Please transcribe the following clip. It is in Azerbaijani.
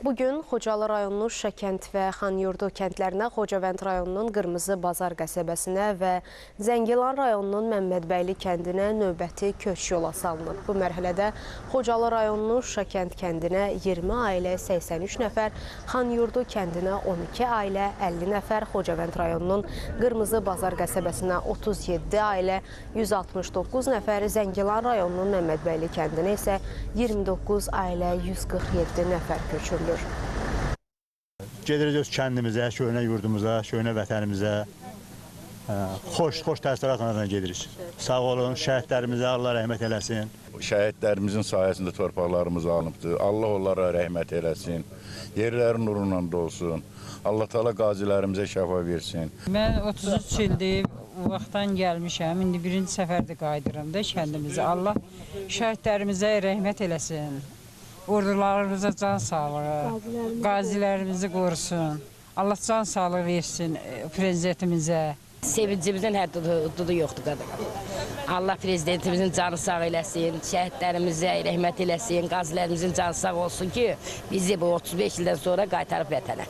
Bugün Xocalı rayonunun Şəkənd və Xanyurdu kəndlərinə, Xocavənd rayonunun Qırmızı Bazar qəsəbəsinə və Zəngilan rayonunun Məmmədbəyli kəndinə növbəti köç yola salınıb. Bu mərhələdə Xocalı rayonunun Şəkənd kəndinə 20 ailə 83 nəfər, Xanyurdu kəndinə 12 ailə 50 nəfər, Xocavənd rayonunun Qırmızı Bazar qəsəbəsinə 37 ailə 169 nəfər, Zəngilan rayonunun Məmmədbəyli kəndinə isə 29 ailə 147 nəfər köçürülür. Gedirik öz kəndimizə, köhnə yurdumuza, köhnə vətənimizə, xoş təəssüratlarla gedirik. Sağ olun, şəhidlərimizə Allah rəhmət eləsin. Şəhidlərimizin sayəsində torpaqlarımız alınıbdır. Allah onlara rəhmət eləsin, yerlərin nurunla dolsun. Allah Teala qazilərimizə şəfa versin. Mən 33 ildir o vaxtdan gəlmişəm. İndi birinci səfərdə qayıdıram da kəndimizə. Allah şəhidlərimizə rəhmət eləsin. Ordularımıza can sağlığı, qazilərimizi qorusun. Allah can sağlığı versin prezidentimizə. Sevincimizin həddi yoxdur qadın. Allah prezidentimizin canı sağ eləsin, şəhidlərimizə rəhmət eləsin, qazilərimizin canı sağ olsun ki, bizi bu 35 ildən sonra qaytarıb vətənə.